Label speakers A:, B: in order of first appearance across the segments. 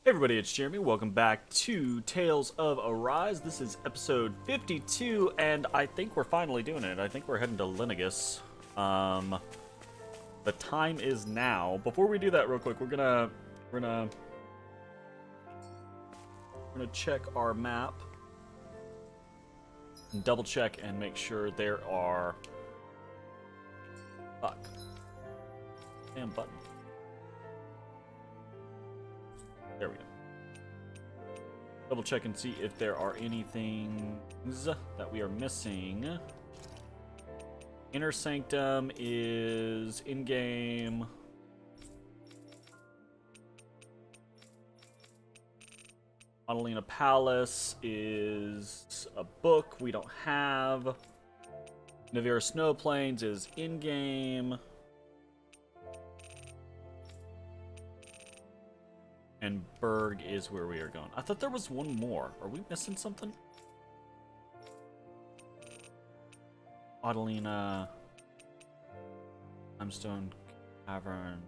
A: Hey everybody, it's Jeremy. Welcome back to Tales of Arise. This is episode 52, and I think we're finally doing it. I think we're heading to Linagus. The time is now. Before we do that, real quick, we're gonna check our map and double check and make sure there are. Fuck. Damn button. There we go. Double check and see if there are any things that we are missing. Inner Sanctum is in-game. Adelina Palace is a book we don't have. Navira Snow Plains is in-game. And Berg is where we are going. I thought there was one more. Are we missing something? Adelina. Limestone Cavern.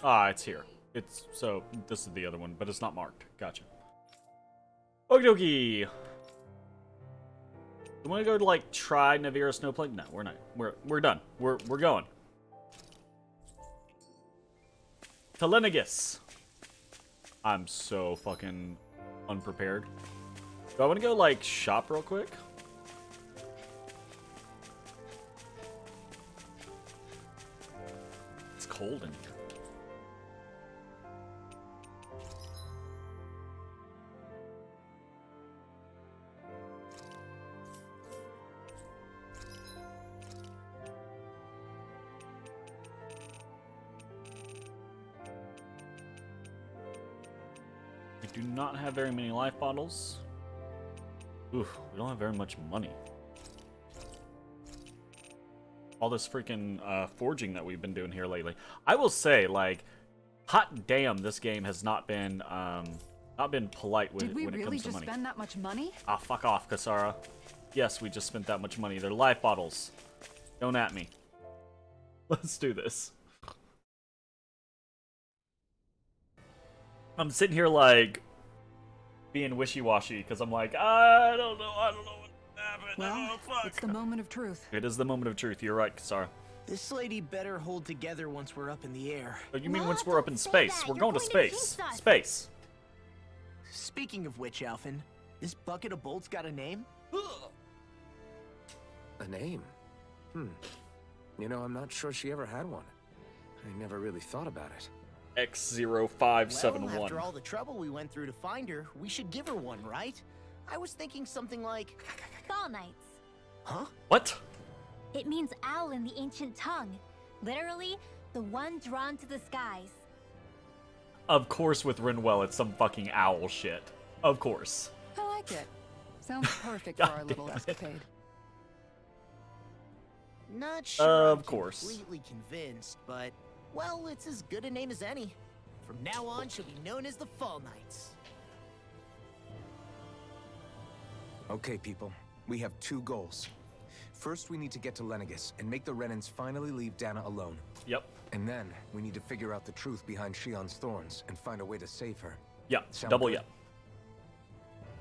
A: Ah, it's here. So this is the other one, but it's not marked. Gotcha. Okie dokie. You want to go to like try Navira Snowplain? No, we're not. We're done. We're going. To Linagus. I'm so fucking unprepared. Do I want to go like shop real quick? It's cold in here. Do not have very many life bottles. Oof, we don't have very much money. All this freaking forging that we've been doing here lately. I will say, like, hot damn, this game has not been polite with when it comes to money. Did we really just spend that much money? Ah, fuck off, Kasara. Yes, we just spent that much money. They're life bottles. Don't at me. Let's do this. I'm sitting here like being wishy-washy because I'm like, I don't know what happened.
B: Well,
A: fuck.
B: It's the moment of truth.
A: It is the moment of truth. You're right, Kasara.
C: This lady better hold together once we're up in the air.
A: Oh, you mean once we're up in space? We're going to space. Space.
C: Speaking of which, Alphen, this bucket of bolts got a name?
D: A name? You know, I'm not sure she ever had one. I never really thought about it.
A: X0571.
C: Well, after all the trouble we went through to find her, we should give her one, right? I was thinking something like...
E: Fall Knights.
C: Huh?
A: What?
E: It means owl in the ancient tongue. Literally, the one drawn to the skies.
A: Of course with Rinwell it's some fucking owl shit. Of course.
B: I like it. Sounds perfect for our little escapade.
C: Not sure
A: Of
C: I'm
A: course.
C: completely convinced, but... Well, it's as good a name as any. From now on, she'll be known as the Fall Knights.
D: Okay, people. We have two goals. First, we need to get to Linagus and make the Remnants finally leave Dana alone.
A: Yep.
D: And then, we need to figure out the truth behind Shion's thorns and find a way to save her.
A: Yep.
D: Sound
A: Double
D: good?
A: yep.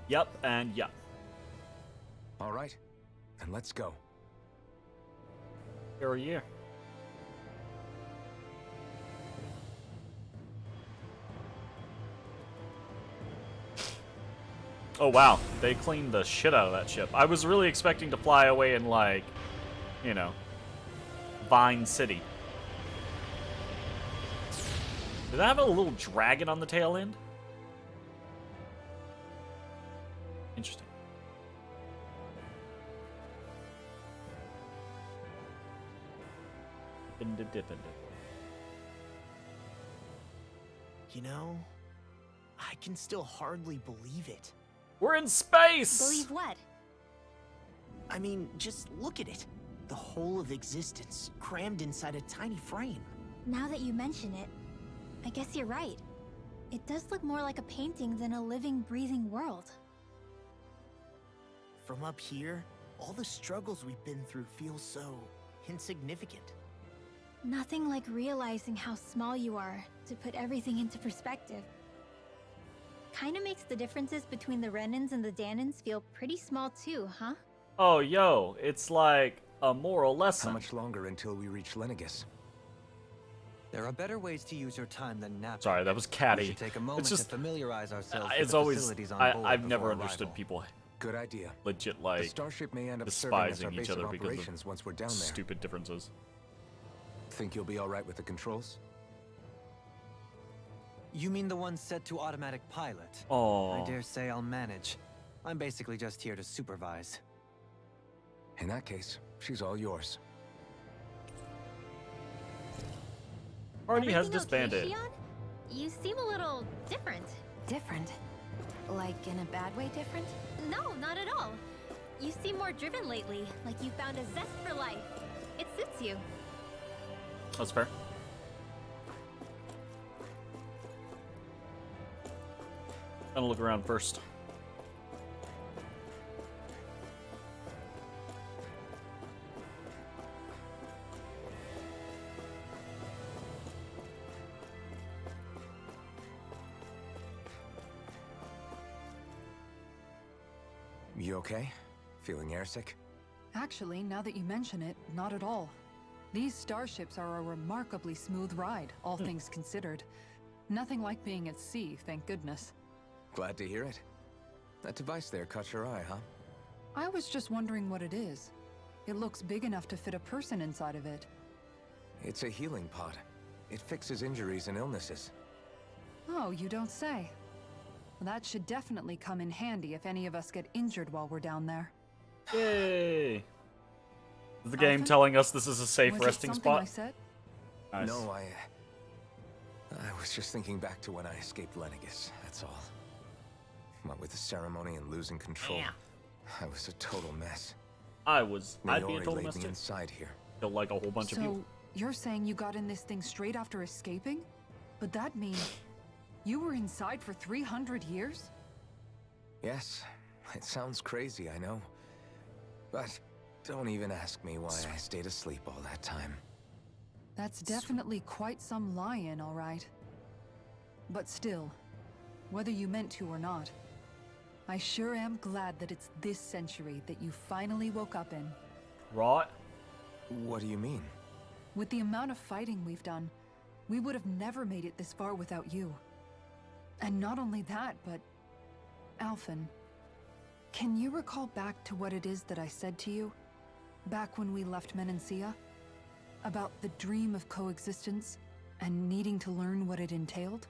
A: Yep and yep.
D: All right. Then let's go.
A: Here are you. Oh wow, they cleaned the shit out of that ship. I was really expecting to fly away in like, you know, Vine City. Did that have a little dragon on the tail end? Interesting.
C: You know, I can still hardly believe it.
A: We're in space!
E: Believe what?
C: I mean, just look at it. The whole of existence, crammed inside a tiny frame.
E: Now that you mention it, I guess you're right. it does look more like a painting than a living, breathing world.
C: From up here, all the struggles we've been through feel so insignificant.
E: Nothing like realizing how small you are to put everything into perspective. Kinda makes the differences between the Renans and the Danans feel pretty small too, huh?
A: Oh, yo, it's like a moral lesson.
D: How much longer until we reach Lenegis?
F: There are better ways to use your time than napping.
A: Sorry, that was
F: We
A: catty.
F: should take a moment
A: It's just,
F: to familiarize ourselves with
A: it's
F: the
A: always,
F: facilities on board
A: I've
F: before
A: never
F: arrival.
A: understood people
D: Good idea.
A: legit,
D: The
A: like,
D: starship may end up serving as our
A: despising
D: base
A: each
D: of
A: other because
D: operations once we're down
A: of
D: there.
A: stupid differences.
D: Think you'll be all right with the controls?
F: You mean the one set to automatic pilot?
A: Oh,
F: I dare say I'll manage. I'm basically just here to supervise.
D: In that case, she's all yours.
A: party has
E: Everything
A: disbanded.
E: okay, Shion? You seem a little different.
B: Different? Like in a bad way different?
E: No, not at all. You seem more driven lately, like you found a zest for life. It suits you.
A: That's fair. Gonna look around first.
D: You okay? Feeling airsick?
B: Actually, now that you mention it, not at all. These starships are a remarkably smooth ride, all things considered. Nothing like being at sea, thank goodness.
D: Glad to hear it. That device there caught your eye, huh?
B: I was just wondering what it is. It looks big enough to fit a person inside of it.
D: It's a healing pod. It fixes injuries and illnesses.
B: Oh, you don't say. That should definitely come in handy if any of us get injured while we're down there.
A: Yay! Is the game
B: Alphen?
A: telling us this is a safe
B: Was it
A: resting
B: something I
A: spot?
B: said?
A: Nice.
D: No, I was just thinking back to when I escaped Lenegis, that's all. What with the ceremony and losing control, I was a total mess.
A: I'd be a
D: Naori
A: total
D: laid
A: mess
D: me
A: too.
D: inside here.
A: Killed like a whole bunch of people.
B: So, you're saying you got in this thing straight after escaping? But that means you were inside for 300 years?
D: Yes, it sounds crazy, I know. But don't even ask me why I stayed asleep all that time.
B: That's definitely quite some lie-in, all right. But still, whether you meant to or not, I sure am glad that it's this century that you finally woke up in.
A: Right?
D: What do you mean?
B: With the amount of fighting we've done, we would have never made it this far without you. And not only that, but... Alphen, can you recall back to what it is that I said to you? Back when we left Menancia? About the dream of coexistence and needing to learn what it entailed?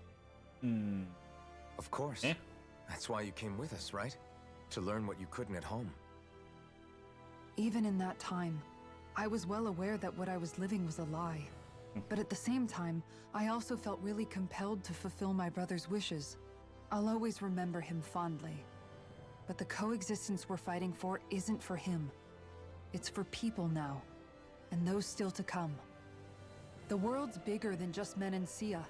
A: Hmm.
D: Of course.
A: Eh?
D: That's why you came with us, right? To learn what you couldn't at home.
B: Even in that time, I was well aware that what I was living was a lie. But at the same time, I also felt really compelled to fulfill my brother's wishes. I'll always remember him fondly. But the coexistence we're fighting for isn't for him. It's for people now, and those still to come. The world's bigger than just Menancia.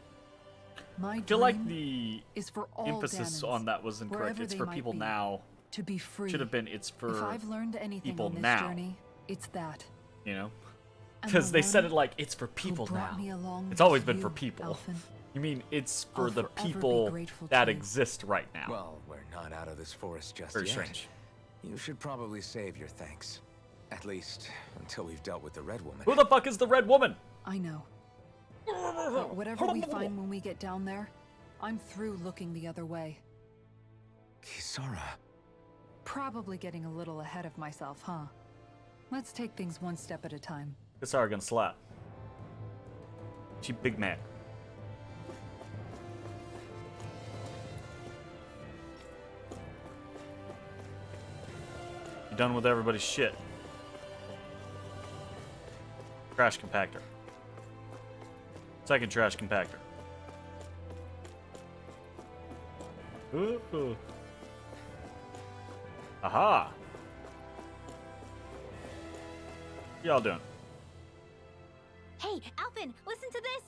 B: My
A: I feel like
B: dream
A: the
B: is for all
A: emphasis
B: Danans,
A: on that was incorrect.
B: wherever
A: It's
B: they
A: for
B: might
A: people
B: be,
A: now.
B: to be free.
A: Should have been it's
B: If
A: for
B: I've learned anything
A: people
B: on this
A: now.
B: journey, it's that.
A: you know?
B: And
A: Because
B: the
A: they said
B: one
A: it like it's for
B: who
A: people
B: brought
A: now.
B: me along
A: It's always
B: was
A: been
B: you,
A: for people.
B: Alphen.
A: You mean it's for
B: I'll
A: the
B: forever be
A: people
B: grateful
A: that
B: to you.
A: exist right now?
D: Well, we're not out of this forest just
A: Very
D: yet.
A: strange.
D: You should probably save your thanks. At least, until we've dealt with the Red Woman.
A: Who the fuck is the red woman?
B: I know. But whatever we find when we get down there, I'm through looking the other way.
D: Kisara.
B: Probably getting a little ahead of myself, huh? Let's take things one step at a time.
A: Kisara gonna slap. She big man. You done with everybody's shit. Trash compactor. Second trash compactor. Ooh. Aha! What y'all doing?
E: Hey, Alphen, listen to this!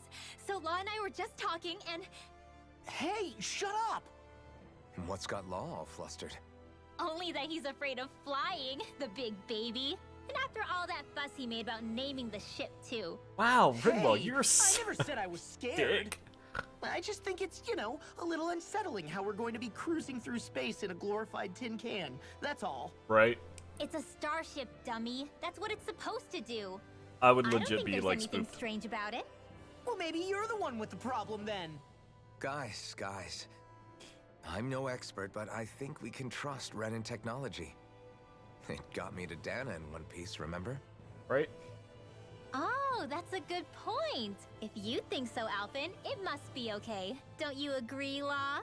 E: So Law and I were just talking, and
C: Hey, shut up!
D: What's got Law all flustered?
E: Only that he's afraid of flying, the big baby. And after all that fuss he made about naming the ship, too.
A: Wow, Rinwell,
C: Hey,
A: you're
C: I never said I was scared.
A: dick.
C: I just think it's, you know, a little unsettling how we're going to be cruising through space in a glorified tin can. That's all.
A: Right?
E: It's a starship, dummy. That's what it's supposed to do.
A: I would
E: I don't
A: legit
E: think
A: be
E: there's
A: like
E: anything
A: spooked.
E: strange about it.
C: Well, maybe you're the one with the problem then.
D: Guys. I'm no expert, but I think we can trust Renin technology. It got me to Dana in one piece, remember?
A: Right?
E: Oh, that's a good point. If you think so, Alphen, it must be okay. Don't you agree, Law?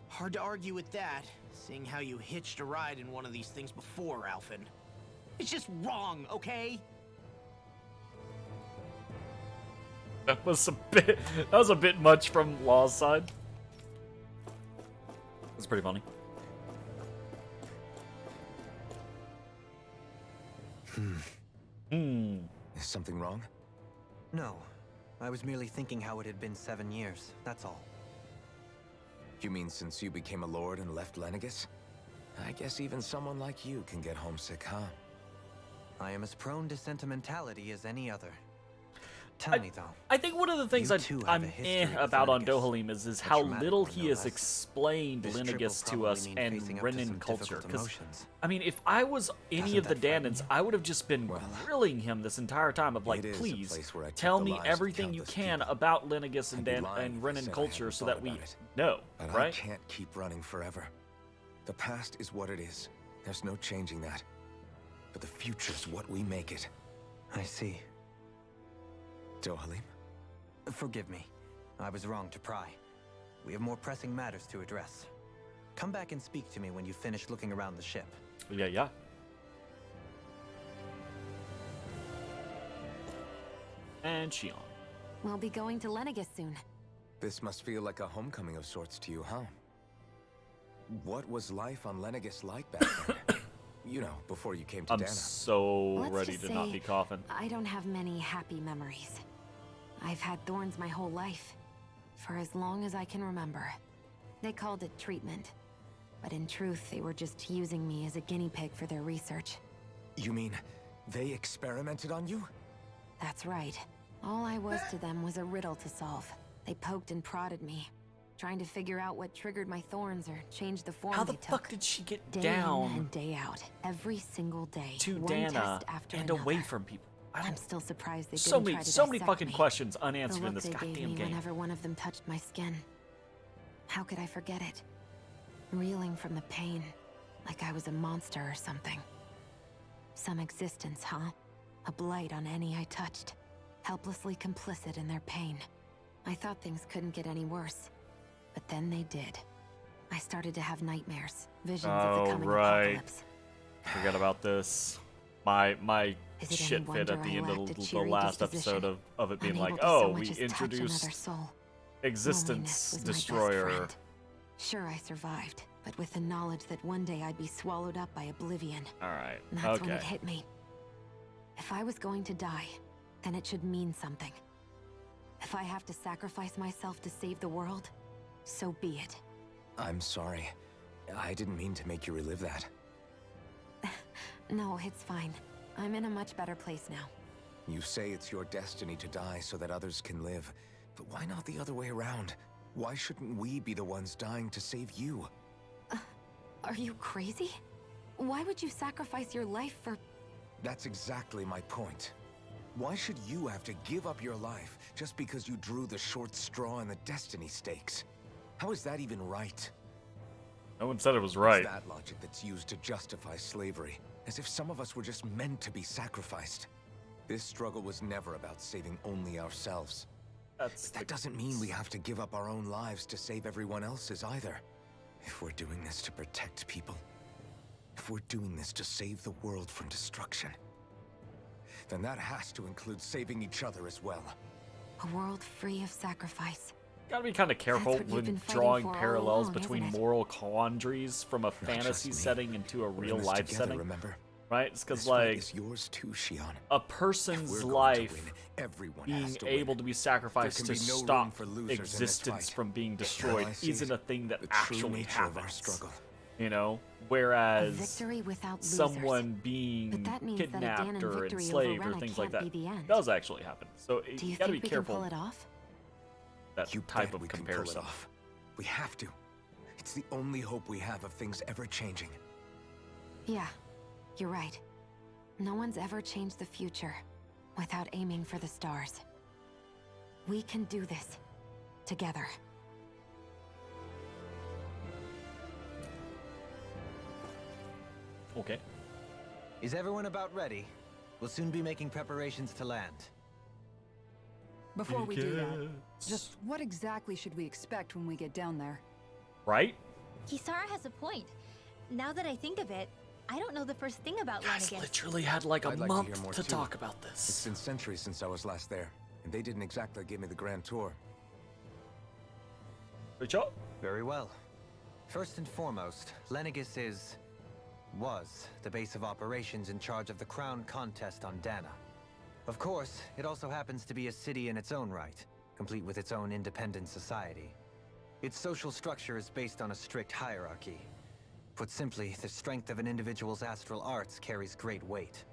C: Hard to argue with that, seeing how you hitched a ride in one of these things before, Alphen. It's just wrong, okay?
A: That was a bit much from Law's side. That's pretty funny.
D: Is something wrong?
F: No. I was merely thinking how it had been 7 years, that's all.
D: You mean since you became a lord and left Lenegis? I guess even someone like you can get homesick, huh?
F: I am as prone to sentimentality as any other. Tell me, though.
A: I think one of the things
F: You too have a
A: I'm
F: history with
A: about on
F: Lenegis.
A: Dohalim is
F: A
A: how
F: traumatic
A: little
F: one,
A: he
F: no
A: has
F: less.
A: explained
F: This trip will
A: Lenegis to
F: probably
A: us
F: mean
A: and
F: facing up to some
A: Renin culture.
F: difficult
A: Because,
F: emotions.
A: I mean, if I was any
F: Doesn't
A: of the
F: that frighten
A: Danans,
F: you?
A: I would have just been
D: Well,
A: grilling him this entire time of like,
D: it is a
A: please,
D: place where I took
A: tell
D: the
A: me
D: lives of
A: everything you
D: countless
A: can
D: people.
A: about Lenegis and,
D: I'd be lying if I
A: Renin
D: said I
A: culture
D: hadn't
A: so
D: thought
A: that we
D: about it.
A: know,
D: But I
A: right?
D: can't keep running forever. The past is what it is. There's no changing that. But the future's what we make it.
F: I see.
D: Dohalim?
F: Forgive me. I was wrong to pry. We have more pressing matters to address. Come back and speak to me when you finish looking around the ship.
A: Yeah. And Shion.
G: We'll be going to Lenegis soon.
D: This must feel like a homecoming of sorts to you, huh? What was life on Lenegis like back then? You know, before you came to
A: I'm
D: Dana.
A: so
G: Let's
A: ready
G: just
A: to not
G: say
A: be coughing.
G: I don't have many happy memories. I've had thorns my whole life, for as long as I can remember. They called it treatment, but in truth, they were just using me as a guinea pig for their research.
D: You mean they experimented on you?
G: That's right. All I was to them was a riddle to solve. They poked and prodded me, trying to figure out what triggered my thorns or changed the form
A: How the
G: they
A: fuck
G: took.
A: did she get
G: Day in
A: down
G: and day out, every single day,
A: to
G: one
A: Dana
G: test after
A: and
G: another.
A: away from people? I
G: I'm
A: don't.
G: still surprised they
A: So
G: didn't
A: many,
G: try to
A: so many
G: dissect
A: fucking
G: me.
A: questions
G: The
A: unanswered in
G: look
A: this
G: they gave
A: goddamn
G: me
A: game.
G: whenever one of them touched my skin. How could I forget it? Reeling from the pain, like I was a monster or something. Some existence, huh? A blight on any I touched, helplessly complicit in their pain. I thought things couldn't get any worse, but then they did. I started to have nightmares, visions of
A: Oh,
G: the coming
A: right.
G: apocalypse.
A: Forget about this. My
G: Is it any
A: shit fit
G: wonder
A: at the
G: I
A: end
G: lacked a
A: of the
G: cheery
A: last episode
G: disposition,
A: of it being
G: unable
A: like,
G: to so
A: oh,
G: much
A: we
G: as touch another
A: introduced
G: soul. Loneliness
A: Existence
G: was my best
A: Destroyer.
G: friend. Sure, I survived, but with the knowledge that one day I'd be swallowed up by oblivion.
A: Alright,
G: And that's when
A: okay.
G: it hit me. If I was going to die, then it should mean something. If I have to sacrifice myself to save the world, so be it.
D: I'm sorry. I didn't mean to make you relive that.
G: No, it's fine. I'm in a much better place now.
D: You say it's your destiny to die so that others can live. But why not the other way around? Why shouldn't we be the ones dying to save you?
G: Are you crazy? Why would you sacrifice your life for...
D: That's exactly my point. Why should you have to give up your life just because you drew the short straw in the destiny stakes? How is that even right?
A: No one said it was right.
D: It's that logic that's used to justify slavery, as if some of us were just meant to be sacrificed. This struggle was never about saving only ourselves. That doesn't mean we have to give up our own lives to save everyone else's either. If we're doing this to protect people, if we're doing this to save the world from destruction, then that has to include saving each other as well.
G: A world free of sacrifice.
A: Gotta be kind of careful
G: what you've
A: when
G: been fighting
A: drawing
G: for all
A: parallels
G: along,
A: between
G: isn't it?
A: moral quandries from a
D: Not just
A: fantasy
D: me.
A: setting into a
D: We're in
A: real
D: this
A: life
D: together,
A: setting.
D: remember?
A: right? It's because
D: This fight
A: like
D: is yours too, Shion.
A: a person's life being able to be sacrificed to stop existence from being destroyed isn't a thing that actually happens. You know, whereas someone being kidnapped or enslaved or things like that does actually happen. So you gotta be careful.
G: Pull it off?
A: That type of comparison.
D: We have to. It's the only hope we have of things ever changing.
G: Yeah, you're right. No one's ever changed the future without aiming for the stars. We can do this together.
A: Okay.
F: Is everyone about ready? We'll soon be making preparations to land.
B: Before we do that, just what exactly should we expect when we get down there?
A: Right?
E: Kisara has a point. Now that I think of it, I don't know the first thing about
A: Guys
E: Lennigus.
A: literally had like a month to talk about
D: It's
A: this.
D: been centuries since I was last there, and they didn't exactly give me the grand tour.
A: Good job.
F: Very well. First and foremost, Lennigus was the base of operations in charge of the crown contest on Dana. Of course, it also happens to be a city in its own right, complete with its own independent society. Its social structure is based on a strict hierarchy. Put simply, the strength of an individual's astral arts carries great weight.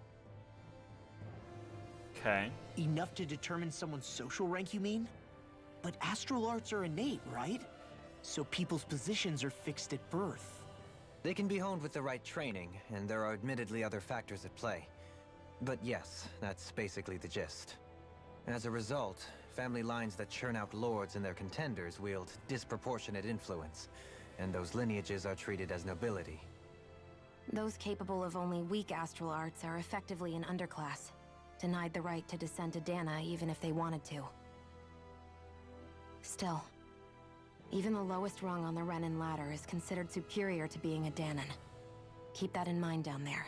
A: Okay.
C: Enough to determine someone's social rank, you mean? But astral arts are innate, right? So people's positions are fixed at birth.
F: They can be honed with the right training, and there are admittedly other factors at play. But yes, that's basically the gist. As a result, family lines that churn out lords and their contenders wield disproportionate influence, and those lineages are treated as nobility.
G: Those capable of only weak astral arts are effectively an underclass, denied the right to descend to Dana even if they wanted to. Still, even the lowest rung on the Renin ladder is considered superior to being a Danon. Keep that in mind down there.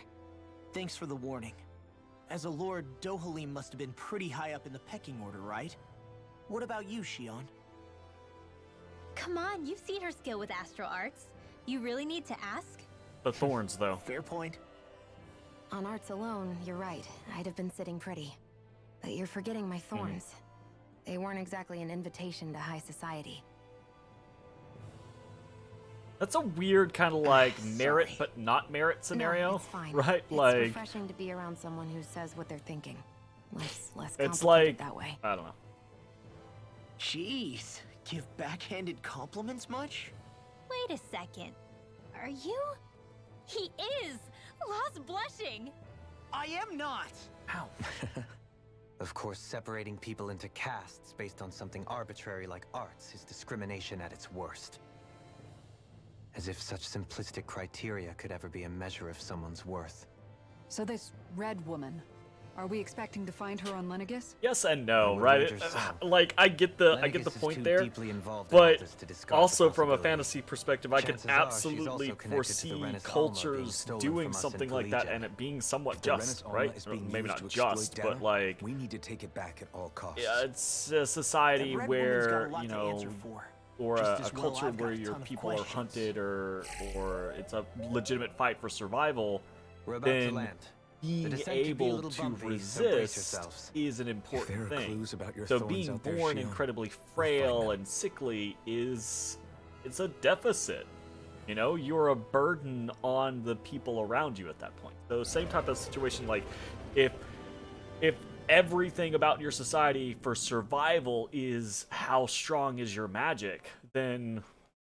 C: Thanks for the warning. As a lord, Dohalim must have been pretty high up in the pecking order, right? What about you, Shion?
E: Come on, you've seen her skill with astral arts. You really need to ask?
A: The thorns, though.
C: Fair point.
G: On arts alone, you're right. I'd have been sitting pretty. But you're forgetting my thorns. They weren't exactly an invitation to high society.
A: That's a weird kind of like merit but not merit scenario,
G: No, it's fine.
A: right?
G: It's
A: like
G: refreshing to be around someone who says what they're thinking. Less
A: it's
G: complicated
A: like
G: that way.
A: I don't know.
C: Jeez, give backhanded compliments much?
E: Wait a second. Are you? He is! Lost blushing!
C: I am not!
A: Ow.
F: Of course, separating people into castes based on something arbitrary like arts is discrimination at its worst. As if such simplistic criteria could ever be a measure of someone's worth.
B: So this red woman, are we expecting to find her on Lennigus?
A: Yes and no,
F: would
A: right?
F: wager so.
A: Like I get the
F: Lennigus is
A: point
F: too
A: there,
F: deeply involved in all
A: but
F: this to discard the
A: also from a
F: possibility.
A: fantasy perspective, I can
F: Chances are she's
A: absolutely
F: also connected to the
A: foresee
F: Renis Alma being
A: cultures
F: stolen
A: doing
F: from us in
A: something like that
F: Palegia.
A: and it being somewhat
D: If the
A: just,
D: Renis Alma
A: right?
D: is
A: Or
D: being
A: maybe
D: used
A: not
D: to exploit
A: just,
D: Dana,
A: but like
D: we need to take it back at all costs.
A: yeah, it's a society
C: That red
A: where
C: woman's got a lot
A: you
C: to
A: know.
C: answer for.
A: Or
C: Just
A: a
C: as well
A: culture
C: I've got
A: where
C: a
A: your
C: ton of
A: people are
C: questions.
A: hunted or it's a legitimate fight for survival,
F: We're about to
A: then
F: land. The
A: being
F: descent could be a
A: able
F: little
A: to
F: bumpy, so brace
A: resist
F: yourselves.
A: is an
D: If there
A: important
D: are
A: thing.
D: clues about your
A: So
D: thorns
A: being
D: out there,
A: born
D: Shion,
A: incredibly
D: we'll
A: frail
D: find
A: and sickly it's a deficit. You know, you're a burden on the people around you at that point. So same type of situation, like if everything about your society for survival is how strong is your magic, then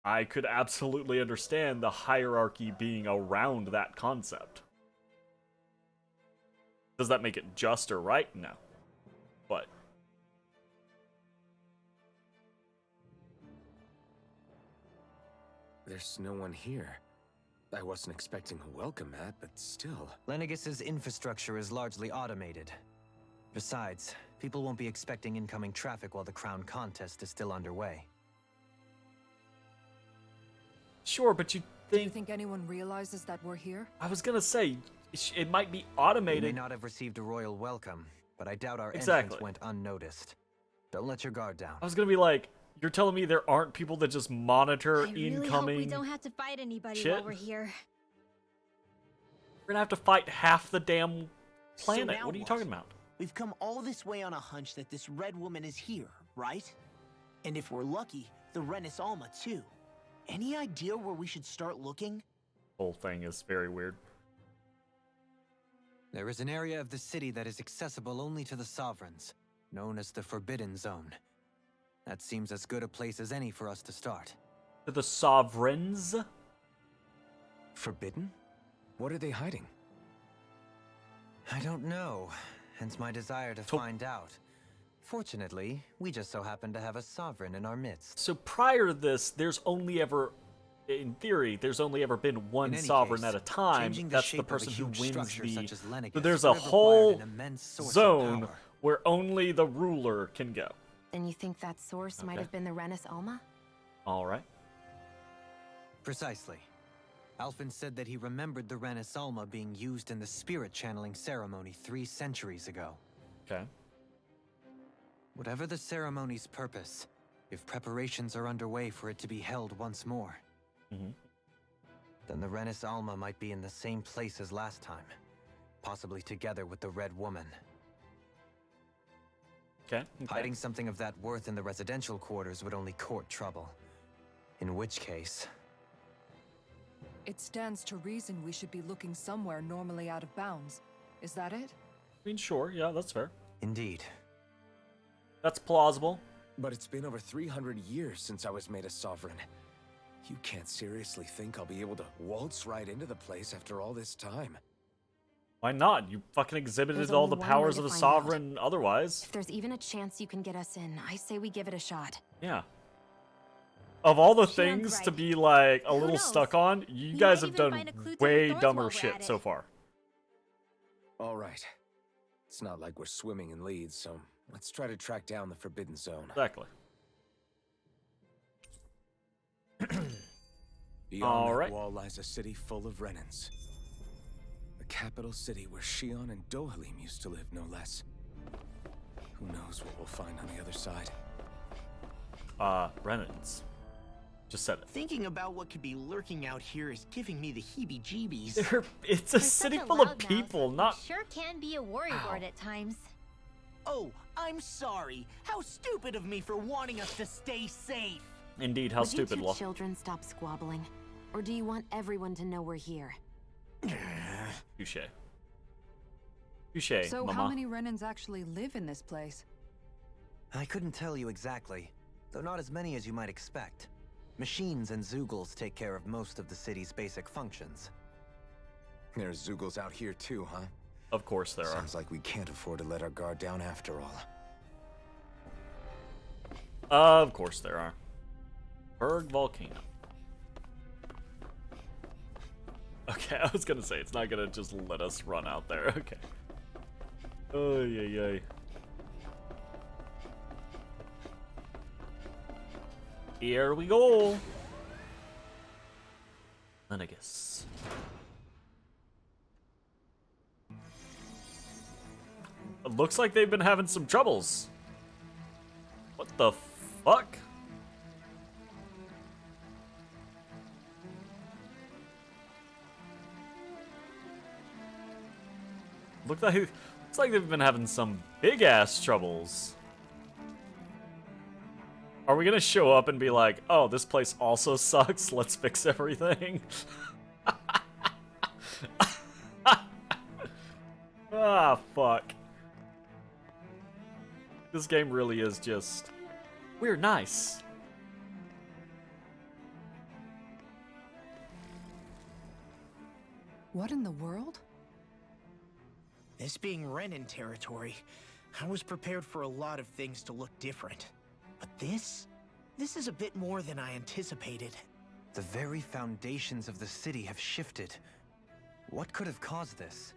A: I could absolutely understand the hierarchy being around that concept. Does that make it just or right? No. But
D: There's no one here. I wasn't expecting a welcome mat, but still.
F: Lennigus's infrastructure is largely automated. Besides, people won't be expecting incoming traffic while the crown contest is still underway.
A: sure, but you
B: Do you
A: think
B: think anyone realizes that we're here?
A: I was gonna say it might be
F: We may
A: automated.
F: not have received a royal welcome, but I doubt our
A: Exactly.
F: entrance went unnoticed. Don't let your guard down.
A: I was gonna be like, you're telling me there aren't people that just monitor
E: I really hope
A: incoming?
E: we don't have to fight anybody
A: shit?
E: while we're here.
A: We're gonna have to fight half the damn planet.
C: So
A: What are you talking about?
C: We've come all this way on a hunch that this red woman is here, right? And if we're lucky, the Remnants Alma too. Any idea where we should start looking?
A: Whole thing is very weird.
F: There is an area of the city that is accessible only to the Sovereigns, known as the Forbidden Zone. That seems as good a place as any for us to start.
A: To the Sovereigns?
D: Forbidden? What are they hiding?
F: I don't know, hence my desire to find out. Fortunately, we just so happen to have a Sovereign in our midst.
A: So prior to this, there's only ever, in theory, there's only ever been one Sovereign at a time. That's the person who wins the... So there's a whole zone where only the ruler can go.
G: Then you think that source might have been the Remnants Alma?
A: All right.
F: Precisely. Alphen said that he remembered the Remnants Alma being used in the spirit channeling ceremony 3 centuries ago.
A: Okay.
F: Whatever the ceremony's purpose, if preparations are underway for it to be held once more, then the Remnants Alma might be in the same place as last time, possibly together with the Red Woman.
A: Okay.
F: Hiding something of that worth in the residential quarters would only court trouble. In which case...
B: It stands to reason we should be looking somewhere normally out of bounds. Is that it?
A: I mean, sure, yeah, that's fair.
F: Indeed.
A: That's plausible.
D: But it's been over 300 years since I was made a sovereign. You can't seriously think I'll be able to waltz right into the place after all this time.
A: Why not? You fucking exhibited
G: There's
A: all
G: only
A: the
G: one
A: powers
G: way
A: of
G: to
A: a
G: find
A: sovereign otherwise.
G: If there's even a chance you can get us in, I say we give it a shot.
A: Yeah. Of all the
E: Shion's
A: things
E: right.
A: to be like a
E: Who
A: little
E: knows?
A: stuck on, you
E: We
A: guys
E: might
A: have
E: even
A: done
E: find a clue to the
A: way
E: doors
A: dumber
E: while we're
A: shit
E: at
A: so
E: it.
A: far.
D: All right. It's not like we're swimming in leads, so let's try to track down the Forbidden Zone.
A: Exactly.
D: Beyond
A: All
D: that
A: right.
D: wall lies a city full of Remnants. The capital city where Shion and Dohalim used to live, no less. Who knows what we'll find on the other side?
A: Remnants. Just said it.
C: Thinking about what could be lurking out here is giving me the heebie-jeebies.
A: It's a
E: For
A: city
E: such a
A: full of
E: loudmouth,
A: people, not...
E: Sure can be a worrywart at times.
C: Oh, I'm sorry. How stupid of me for wanting us to stay safe.
A: Indeed, how
G: Would
A: stupid,
G: you
A: Law.
G: two children stop squabbling? Or do you want everyone to know we're here?
A: Touche. Touche,
B: So
A: mama.
B: how many Renans actually live in this place?
F: I couldn't tell you exactly, though not as many as you might expect. Machines and Zoogles take care of most of the city's basic functions.
D: There's Zoogles out here too, huh?
A: Of course there are.
D: Sounds like we can't afford to let our guard down after all.
A: Of course there are. Berg Volcano. Okay, I was gonna say, it's not gonna just let us run out there. Okay. Oh, yeah. Here we go. Lenegus. It looks like they've been having some troubles. What the fuck? Looks like they've been having some big ass troubles. Are we gonna show up and be like, oh, this place also sucks, let's fix everything? Ah, fuck. This game really is just... we're nice.
B: What in the world?
C: This being Renan territory, I was prepared for a lot of things to look different. But this is a bit more than I anticipated.
F: The very foundations of the city have shifted. What could have caused this?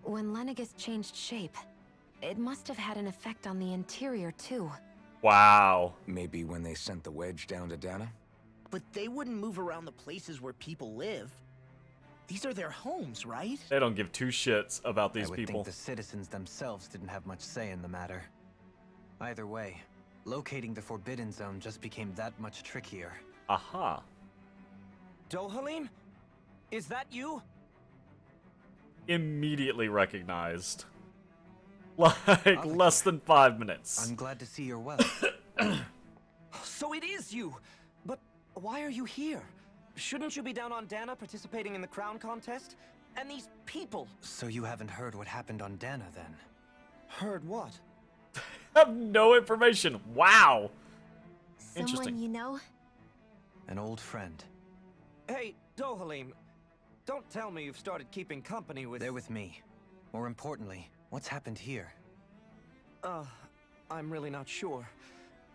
G: When Lenegus changed shape, it must have had an effect on the interior too.
A: Wow.
D: Maybe when they sent the wedge down to Dana?
C: But they wouldn't move around the places where people live. These are their homes, right?
A: They don't give two shits about these
F: I would
A: people.
F: think the citizens themselves didn't have much say in the matter. Either way, locating the Forbidden Zone just became that much trickier.
A: Aha.
H: Dohalim? Is that you?
A: immediately recognized. Like, less than 5 minutes.
F: I'm glad to see you're well.
H: So it is you! But why are you here? Shouldn't you be down on Dana participating in the crown contest? And these people!
F: So you haven't heard what happened on Dana, then?
H: Heard what?
A: I have no information. Wow.
E: Someone
A: Interesting.
E: you know?
F: An old friend.
H: Hey, Dohalim, don't tell me you've started keeping company with...
F: They're with me. More importantly, what's happened here?
H: I'm really not sure.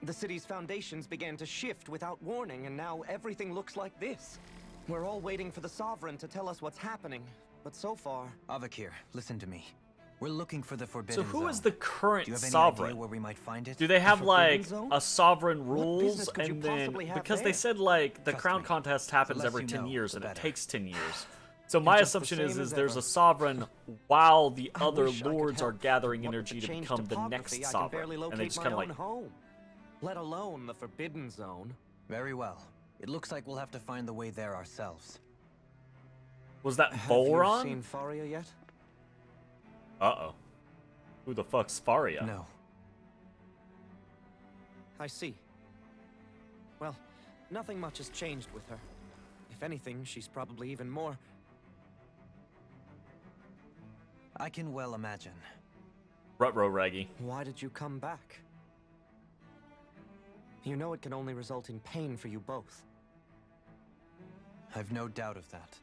H: The city's foundations began to shift without warning, and now everything looks like this. We're all waiting for the Sovereign to tell us what's happening, but so far...
F: Avakir, listen to me. We're looking for the Forbidden
A: So who
F: Zone.
A: is the current
F: Do you have any
A: sovereign?
F: idea where we might find it?
A: Do they have like
H: Zone?
A: a sovereign
H: What
A: rules
H: business could you
A: and then
H: possibly have
A: because they
H: there?
A: said like the
F: Trust
A: crown
F: me.
A: contest
F: The
A: happens
F: less
A: every
F: you
A: 10
F: know,
A: years
F: the
A: and it
F: better.
A: takes 10 years. So my
H: just the
A: assumption
H: same
A: is
H: as
A: there's
H: ever.
A: a sovereign while the
H: I
A: other
H: wish I could
A: lords are
H: help.
A: gathering
H: What with
A: energy
H: the
A: to
H: changed
A: become the
H: topography,
A: next
H: I can
A: sovereign.
H: barely
A: And they
H: locate
A: just
H: my
A: kind of
H: own
A: like
H: home, let alone the Forbidden Zone.
F: Very well. It looks like we'll have to find the way there ourselves.
A: was that
H: Have you
A: Volron?
H: seen Faria yet?
A: Uh-oh. Who the fuck's Faria?
F: No.
H: I see. Well, nothing much has changed with her. If anything, she's probably even more...
F: I can well imagine.
A: Rutro Raggy.
H: Why did you come back? You know it can only result in pain for you both.
F: I've no doubt of that.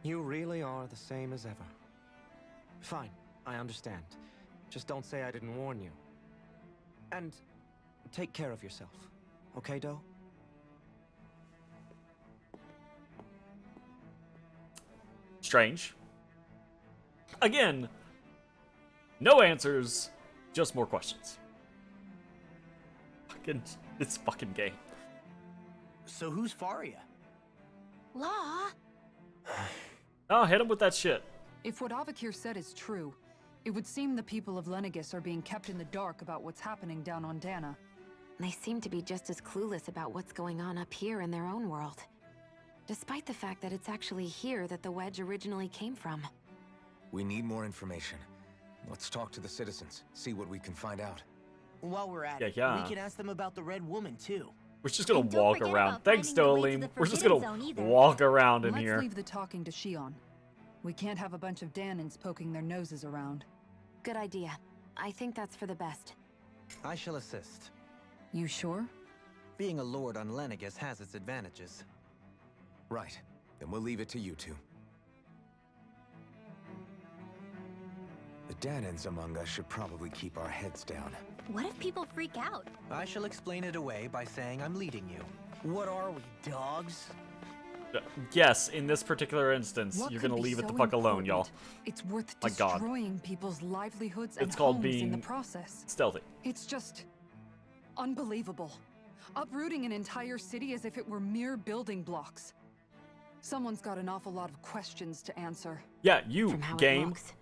H: You really are the same as ever. Fine, I understand. Just don't say I didn't warn you. And take care of yourself, okay, Doe?
A: Strange. Again, no answers, just more questions. Fucking, it's fucking game.
C: So who's Faria?
E: Law?
A: Oh, hit him with that shit.
B: If what Avakir said is true, it would seem the people of Lenegis are being kept in the dark about what's happening down on Dana.
G: They seem to be just as clueless about what's going on up here in their own world. Despite the fact that it's actually here that the wedge originally came from.
D: We need more information. Let's talk to the citizens, see what we can find out.
C: While we're at
A: Yeah,
C: it,
A: yeah.
C: we can ask them about the Red Woman, too.
A: We're just gonna
E: And don't
A: walk
E: forget
A: around.
E: about
A: Thanks,
E: finding your way to
A: Dolim.
E: the
A: We're just
E: Forbidden
A: gonna
E: Zone either.
A: walk around in
B: Let's
A: here.
B: leave the talking to Shion. We can't have a bunch of Danans poking their noses around.
G: Good idea. I think that's for the best.
F: I shall assist.
B: You sure?
F: Being a lord on Lenegis has its advantages.
D: Right. Then we'll leave it to you two. The Danans among us should probably keep our heads down.
E: What if people freak out?
F: I shall explain it away by saying I'm leading you.
C: What are we, dogs?
A: Yes, in this particular instance,
B: What
A: you're
B: could
A: gonna
B: be
A: leave it the
B: so
A: fuck alone, y'all.
B: important? It's worth
A: My God.
B: destroying people's livelihoods and
A: It's called
B: homes in
A: being-
B: the process.
A: Stealthy.
B: It's just unbelievable. Uprooting an entire city as if it were mere building blocks. Someone's got an awful lot of questions to answer.
A: Yeah, you,
G: From how it
A: game.
G: looks,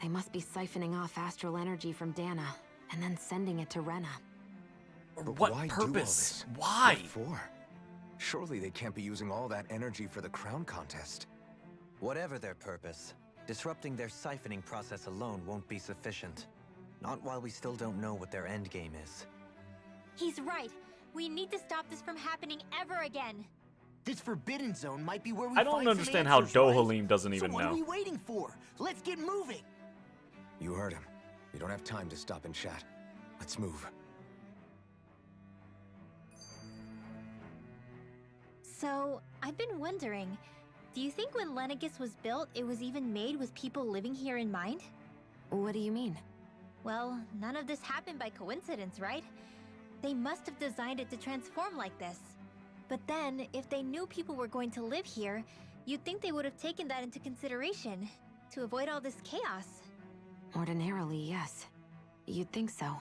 G: they must be siphoning off astral energy from Dana and then sending it to Rena.
D: But
A: What
D: why do all
A: purpose?
D: this?
A: Why?
D: What for? Surely they can't be using all that energy for the crown contest.
F: Whatever their purpose, disrupting their siphoning process alone won't be sufficient. Not while we still don't know what their endgame is.
E: He's right. We need to stop this from happening ever again.
C: This Forbidden Zone might be where we
A: I don't
C: find some
A: understand how
C: answers, right?
A: Dohalim doesn't even
C: So what
A: know.
C: are we waiting for? Let's get moving!
D: You heard him. We don't have time to stop and chat. Let's move.
E: So, I've been wondering, do you think when Lenegis was built, it was even made with people living here in mind?
G: What do you mean?
E: Well, none of this happened by coincidence, right? They must have designed it to transform like this. But then, if they knew people were going to live here, you'd think they would have taken that into consideration to avoid all this chaos.
G: Ordinarily, yes. You'd think so.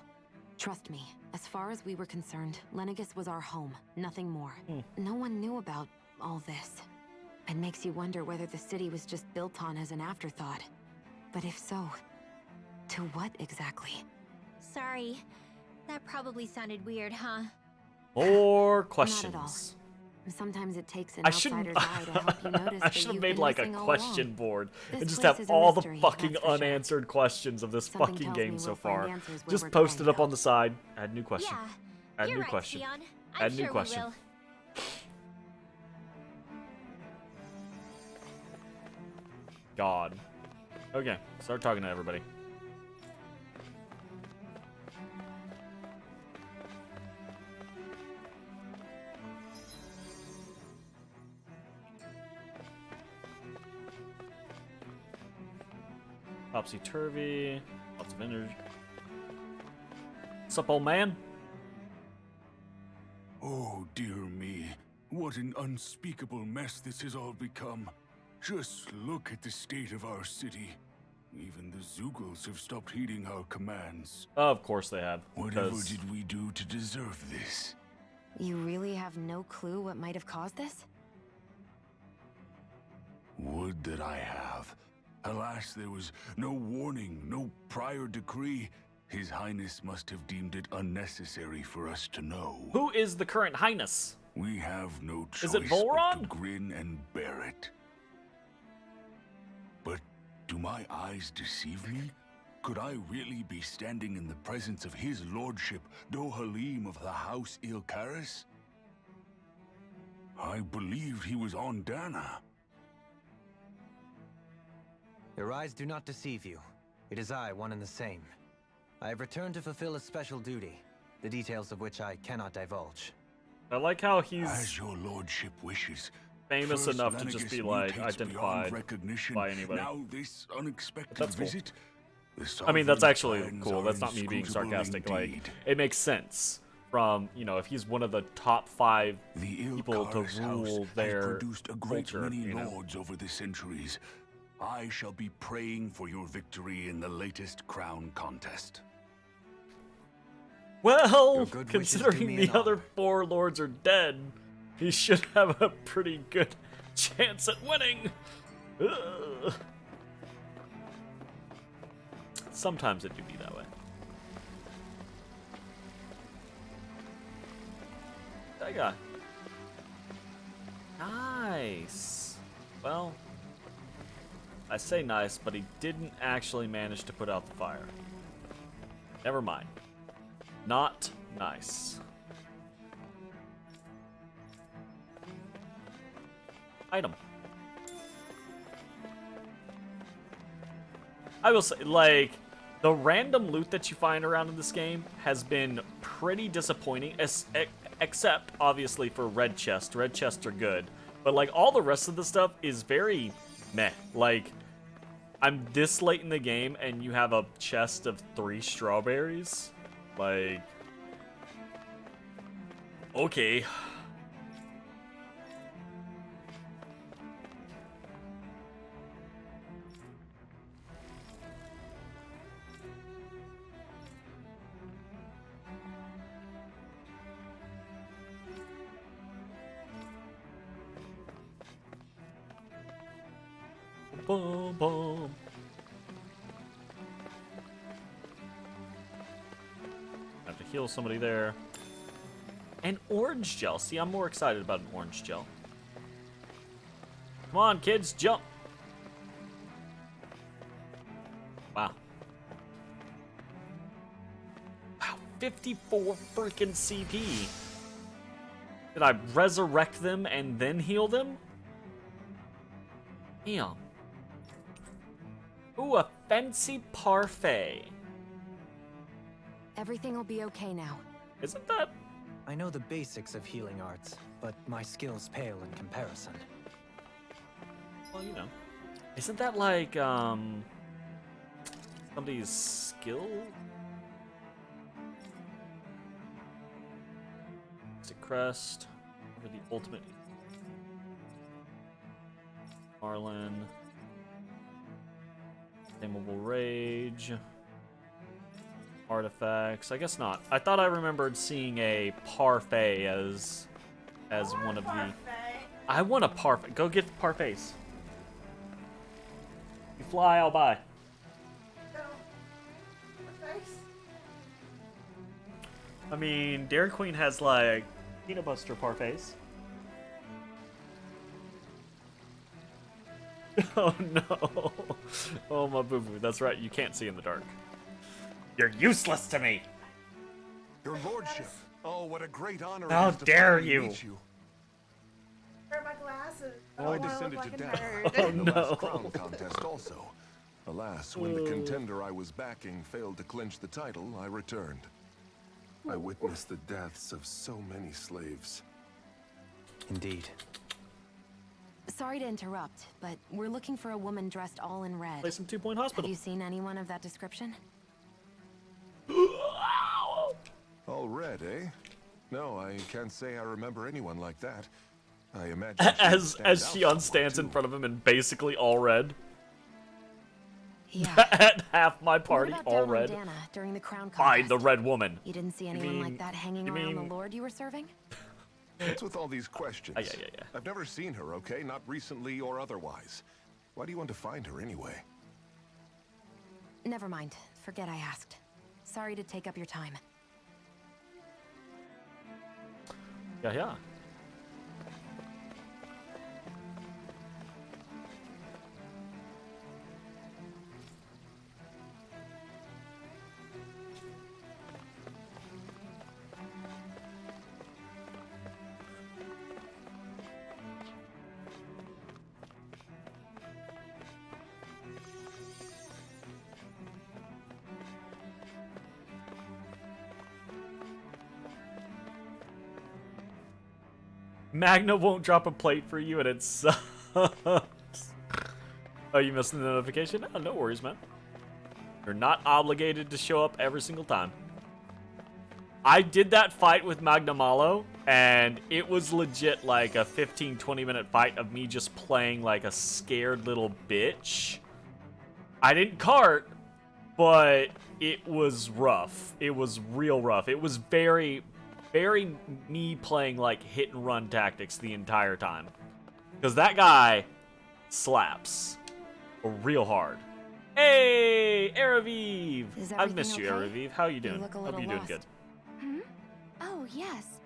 G: Trust me, as far as we were concerned, Lenegis was our home, nothing more. No one knew about all this. It makes you wonder whether the city was just built on as an afterthought. But if so, to what exactly?
E: Sorry, that probably sounded weird, huh?
A: More
G: Not at all.
A: questions.
G: Sometimes it takes an outsider's eye to help you notice
A: I
G: that
A: should have
G: you've
A: made
G: been
A: like a
G: missing all
A: question
G: along.
A: board
G: This
A: and just
G: place
A: have
G: is a
A: all the
G: mystery,
A: fucking
G: that's for sure.
A: unanswered questions of this
G: Something
A: fucking
G: tells
A: game
G: me
A: so
G: we'll
A: far.
G: find answers where
A: Just
G: we're
A: post
G: going
A: it up
G: now.
A: on the side. Add new question.
E: Yeah,
A: Add
E: you're
A: new
E: right,
A: question.
E: Xion.
A: Add
E: I'm
A: new
E: sure
A: question.
E: we will.
A: God. Okay, start talking to everybody. Topsy-turvy. Lots of energy. What's up, old man?
I: Oh, dear me. What an unspeakable mess this has all become. Just look at the state of our city. Even the Zeugles have stopped heeding our commands.
A: Of course they have.
I: Whatever
A: because-
I: did we do to deserve this?
G: You really have no clue what might have caused this?
I: Would that I have. Alas, there was no warning, no prior decree. His Highness must have deemed it unnecessary for us to know.
A: Who is the current highness?
I: We have no choice
A: Is it
I: but
A: Volron?
I: to grin and bear it. But do my eyes deceive me? Could I really be standing in the presence of his lordship, Dohalim of the House Ilkaris? I believed he was on Dana.
F: Your eyes do not deceive you. It is I, one and the same. I have returned to fulfill a special duty, the details of which I cannot divulge.
A: I like how
I: As
A: he's
I: your lordship wishes.
A: famous
I: First,
A: enough to just be
I: Lenegis
A: like
I: mutates beyond
A: identified
I: recognition.
A: by anybody.
I: Now this unexpected
A: That's cool.
I: visit. The
A: I mean, that's
I: Sovereign's
A: actually
I: plans
A: cool.
I: are
A: That's not me being
I: inscrutable
A: sarcastic. Like,
I: indeed.
A: it makes sense from, you know, if he's one of the top 5
I: The
A: people to
I: Ilkaris House
A: rule
I: has
A: their
I: produced a great
A: culture,
I: many
A: you know.
I: lords over the centuries. I shall be praying for your victory in the latest crown contest.
A: Well,
F: Your good wishes do
A: considering
F: me
A: the
F: an
A: other
F: honor.
A: 4 lords are dead, he should have a pretty good chance at winning. Ugh. Sometimes it do be that way. That guy. Nice. Well, I say nice, but he didn't actually manage to put out the fire. Never mind. Not nice. Item. I will say, like, the random loot that you find around in this game has been pretty disappointing, except, obviously, for red chest. Red chests are good. But, like, all the rest of the stuff is very meh. Like, I'm this late in the game, and you have a chest of 3 strawberries? Like, okay. Boom, boom. Have to heal somebody there. And orange gel. See, I'm more excited about an orange gel. Come on, kids, jump. Wow. Wow, 54 freaking CP. Did I resurrect them and then heal them? Damn. Ooh, a fancy parfait.
G: Everything will be okay now.
A: Isn't that?
F: I know the basics of healing arts, but my skills pale in comparison.
A: Well, you know. Isn't that like, somebody's skill? Is it Crest? Or the ultimate? Marlin. Tameable Rage. Artifacts. I guess not. I thought I remembered seeing a parfait as one of the. I want a parfait. Go get parfaits. You fly, I'll buy. I mean, Dairy Queen has like peanut butter parfaits. Oh no. Oh my boo-boo. That's right, you can't see in the dark. You're useless to me.
J: Your lordship. Oh, what a great honor
A: How
J: it is to
A: dare
J: finally
A: you.
J: meet you.
K: Where are my glasses?
J: I descended to death
A: Oh,
J: in the
A: no.
J: last crown contest also. Alas, when the contender I was backing failed to clinch the title, I returned. I witnessed the deaths of so many slaves.
F: Indeed.
G: Sorry to interrupt, but we're looking for a woman dressed all in red.
A: Play some 2 Point
G: Have
A: Hospital.
G: you seen anyone of that description?
J: All red, eh? No, I can't say I remember anyone like that. I imagine
A: As Shion stands in front of him and basically all red.
G: Yeah.
A: At half my
G: What
A: party,
G: about
A: all
G: down on
A: red.
G: Dana during the crown
A: Fine,
G: contest?
A: the red woman.
G: You didn't see anyone
A: mean-
G: like that hanging
A: you
G: around
A: mean-
G: the lord you were serving?
J: What's with all these questions?
A: Yeah.
J: I've never seen her, okay? Not recently or otherwise. Why do you want to find her anyway?
G: Never mind. Forget I asked. Sorry to take up your time.
A: Yeah. Magna won't drop a plate for you and it sucks. Oh, you missed the notification? Oh, no worries, man. You're not obligated to show up every single time. I did that fight with Magna Malo, and it was legit like a 15-20 minute fight of me just playing like a scared little bitch. I didn't cart, but it was rough. It was real rough. It was very me playing like hit and run tactics the entire time. Because that guy slaps real hard. Hey, Araviv!
G: Is
A: I've missed you,
G: everything okay?
A: Araviv. How you
G: You
A: doing?
G: look a
A: Hope
G: little
A: you're doing
G: lost.
A: good.
L: Oh, yes.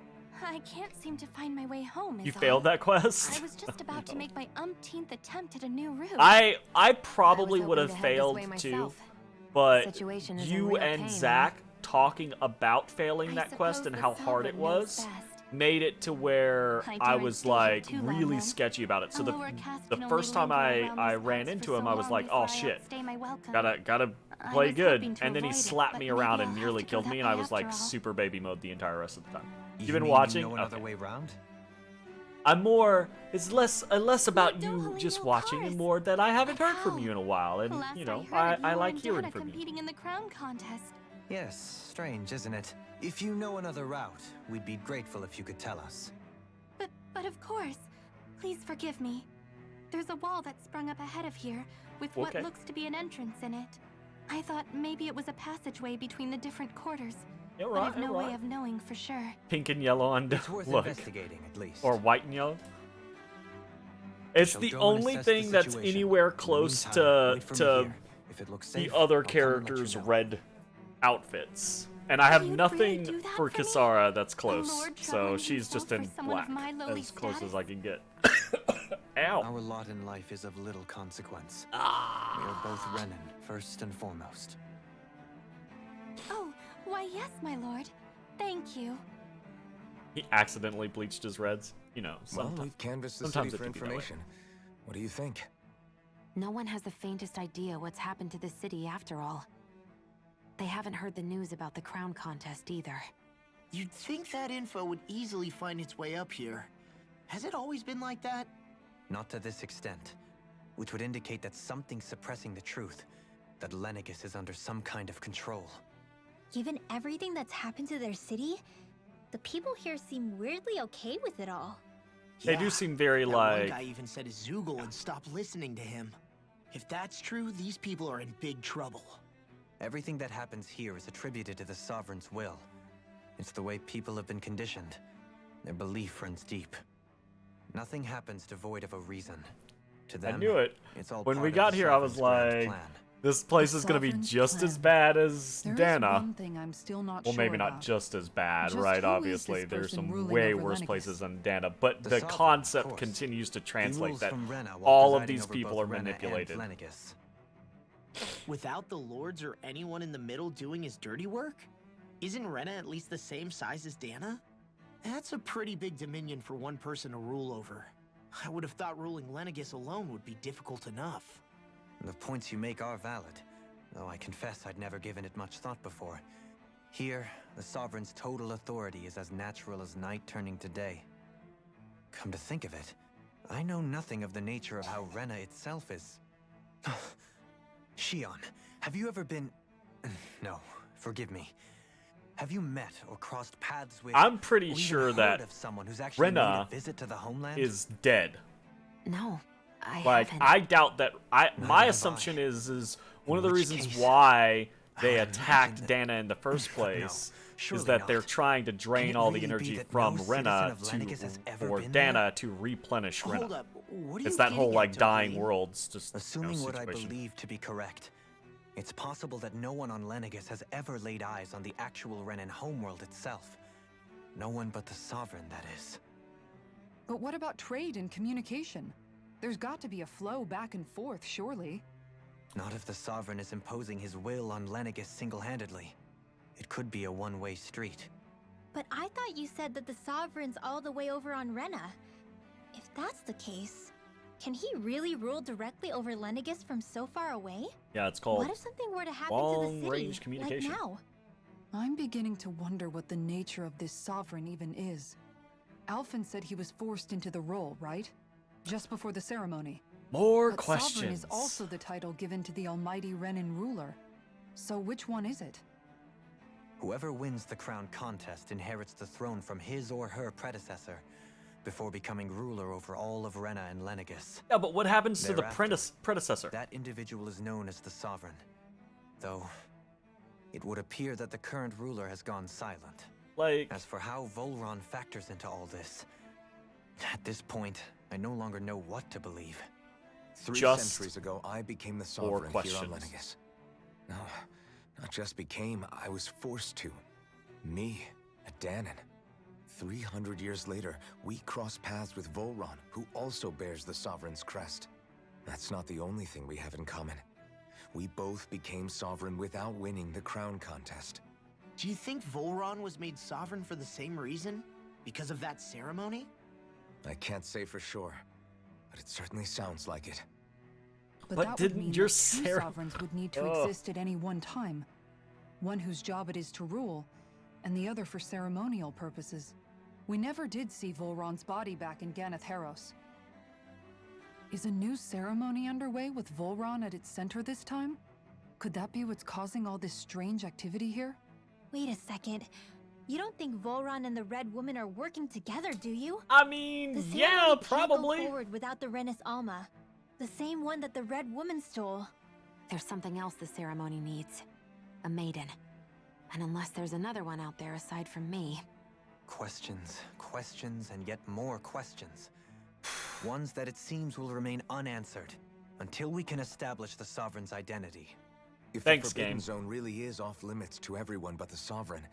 L: I can't seem to find my way home.
A: You
L: is
A: failed
L: all.
A: that quest?
L: I was just about to make my umpteenth attempt at a new route.
A: I probably would have
G: hoping to head this
A: failed
G: way
A: too,
G: myself.
A: but
G: Situation is a
A: you
G: real
A: and
G: pain,
A: Zach talking about failing
L: I
A: that quest
L: suppose
A: and
L: the
A: how hard it
L: Sovereign knows
A: was
L: best.
A: made it to where
L: I
A: I
L: daren't
A: was
L: stay here
A: like
L: too long,
A: really
L: then.
A: sketchy about it. So
L: A
A: the
L: lower caste
A: the
L: can
A: first
L: only
A: time
L: linger around
A: I
L: these
A: ran
L: parts
A: into
L: for
A: him,
L: so
A: I was
L: long
A: like,
L: before
A: oh
L: I
A: shit,
L: outstay my welcome.
A: gotta
L: I
A: play
L: was
A: good.
L: hoping to
A: And then he
L: avoid it,
A: slapped
L: but
A: me
L: maybe
A: around
L: I'll
A: and
L: have
A: nearly
L: to go
A: killed
L: that
A: me, and I
L: way
A: was like
L: after all.
A: super baby mode the entire rest of the time.
F: You
A: You've been
F: mean
A: watching?
F: You know another
A: Okay.
F: way round?
A: I'm more. It's less about
L: don't
A: you
L: believe
A: just
L: no
A: watching
L: cars.
A: and more that I haven't heard from
L: How?
A: you in a while, and
L: Last
A: you know
L: heard,
A: I
L: you
A: like
L: and
A: hearing
L: Dana
A: from you.
L: competing in the crown contest.
F: Yes, strange, isn't it? If you know another route, we'd be grateful if you could tell us.
L: But of course. Please forgive me. There's a wall that sprung up ahead of here, with what
A: Okay.
L: looks to be an entrance in it. I thought maybe it was a passageway between the different quarters,
A: Yeah,
L: but
A: right,
L: I've no
A: right.
L: way of knowing for sure.
A: Pink and yellow on
F: It's worth
A: look,
F: investigating, at least.
A: or white and yellow. It's
F: Shall
A: the
F: go and
A: only
F: assess the
A: thing that's
F: situation.
A: anywhere
F: In the
A: close
F: meantime, wait for me
A: to
F: here. If it looks
A: the
F: safe,
A: other
F: I'll come and let you
A: characters'
F: know.
A: red outfits. And I have
L: You'd really
A: nothing
L: do that
A: for
L: for me?
A: Kisara that's
L: A
A: close,
L: lord
A: so
L: troubling
A: she's just
L: himself
A: in
L: for someone
A: black,
L: of my lowly
A: as close as
L: status?
A: I can get. Ow!
F: Our lot in life is of little consequence. We
A: Ah.
F: are both Renan, first and foremost.
L: Oh, why yes, my lord. Thank you.
A: He accidentally bleached his reds. You know,
D: Well,
A: sometimes.
D: we've canvassed the
A: sometimes
D: city
A: it
D: for
A: can be that way.
D: information. What do you think?
G: No one has the faintest idea what's happened to the city after all. They haven't heard the news about the crown contest either.
C: You'd think that info would easily find its way up here. Has it always been like that?
F: Not to this extent, which would indicate that something's suppressing the truth, that Lenegis is under some kind of control.
E: Given everything that's happened to their city, the people here seem weirdly okay with it all.
A: They do seem very
C: that
A: like.
C: one guy even said his Zoogle would stop listening to him. If that's true, these people are in big trouble.
F: Everything that happens here is attributed to the Sovereign's will. It's the way people have been conditioned. Their belief runs deep. Nothing happens devoid of a reason. To them,
A: I knew it.
F: It's all
A: When
F: part
A: we
F: of
A: got
F: the
A: here, I was
F: Sovereign's grand
A: like,
F: plan.
A: This place is gonna be just as bad as Dana.
B: One thing I'm still not
A: well,
B: sure
A: maybe not
B: about.
A: just as bad,
B: Just
A: right?
B: who is
A: Obviously,
B: this
A: there's
B: person
A: some
B: ruling
A: way
B: over
A: worse
B: Lenegis?
A: places than Dana, but the
F: Sovereign,
A: concept
F: of course.
A: continues to
F: He
A: translate
F: rules
A: that
F: from Rena while
A: all of
F: presiding
A: these
F: over
A: people
F: both
A: are
F: Rena and
A: manipulated.
F: Lenegis.
C: Without the lords or anyone in the middle doing his dirty work? Isn't Rena at least the same size as Dana? That's a pretty big dominion for one person to rule over. I would have thought ruling Lenegis alone would be difficult enough.
F: The points you make are valid, though I confess I'd never given it much thought before. Here, the Sovereign's total authority is as natural as night turning to day. Come to think of it, I know nothing of the nature of how Rena itself is. Shion, have you ever been... No, forgive me. Have you met or crossed paths with...
A: I'm pretty
F: or even
A: sure
F: heard
A: that
F: of someone who's actually made
A: Rena
F: a visit to the homeland?
A: is dead.
G: No, I
A: Like,
G: haven't.
A: I doubt that. My
F: Neither have
A: assumption
F: I.
A: is
F: In
A: one of the
F: which
A: reasons
F: case,
A: why they
F: I would
A: attacked
F: imagine that-
A: Dana in the first place
F: surely
A: is that they're
F: not.
A: trying to
F: Can
A: drain
F: it
A: all the
F: really be
A: energy
F: that
A: from
F: no citizen
A: Rena
F: of Lenegis has ever
A: for
F: been
A: Dana
F: there?
A: to replenish
C: Hold
A: Rena.
C: up, what are
A: It's
C: you
A: that whole
C: getting
A: like
C: at,
A: dying
C: Toby?
A: worlds just
F: Assuming what I
A: situation.
F: believe to be correct, it's possible that no one on Lenegis has ever laid eyes on the actual Renan homeworld itself. No one but the Sovereign, that is.
B: But what about trade and communication? There's got to be a flow back and forth, surely.
F: Not if the Sovereign is imposing his will on Lenegis single-handedly. It could be a one-way street.
E: But I thought you said that the Sovereign's all the way over on Rena. If that's the case, can he really rule directly over Lenegis from so far away?
A: Yeah, it's called
E: What if something were to happen to the
A: long-range
E: city,
A: communication.
E: like now?
B: I'm beginning to wonder what the nature of this sovereign even is. Alphen said he was forced into the role, right? Just before the ceremony.
A: More
B: But
A: questions.
B: sovereign is also the title given to the almighty Renan ruler. So which one is it?
F: Whoever wins the crown contest inherits the throne from his or her predecessor, before becoming ruler over all of Rena and Lenegis.
A: Yeah, but what happens to the
F: Thereafter,
A: predecessor?
F: That individual is known as the Sovereign. Though, it would appear that the current ruler has gone silent.
A: Like,
F: As for how Volron factors into all this, at this point, I no longer know what to believe.
D: 3
A: Just
D: centuries ago, I became the
A: more
D: Sovereign here on
A: questions.
D: Lenegis. No, not just became, I was forced to. Me, a Danon. 300 years later, we cross paths with Volron, who also bears the Sovereign's crest. That's not the only thing we have in common. We both became Sovereign without winning the crown contest.
C: Do you think Volron was made sovereign for the same reason? Because of that ceremony?
D: I can't say for sure, but it certainly sounds like it.
A: But
B: that would
A: didn't
B: mean
A: your
B: that two
A: cere-
B: sovereigns would need to
A: Ugh.
B: exist at any one time. One whose job it is to rule, and the other for ceremonial purposes. We never did see Volron's body back in Ganath Haros. Is a new ceremony underway with Volron at its center this time? Could that be what's causing all this strange activity here?
E: Wait a second. You don't think Volron and the Red Woman are working together, do you?
A: I mean,
E: The
A: yeah,
E: ceremony can't
A: probably.
E: go forward without the Renis Alma, the same one that the Red Woman stole.
G: There's something else the ceremony needs. A maiden. And unless there's another one out there aside from me...
F: Questions, questions, and yet more questions. Ones that it seems will remain unanswered, until we can establish the Sovereign's identity.
D: If
A: Thanks,
D: the Forbidden
A: game.
D: Zone really is off limits to everyone but the Sovereign,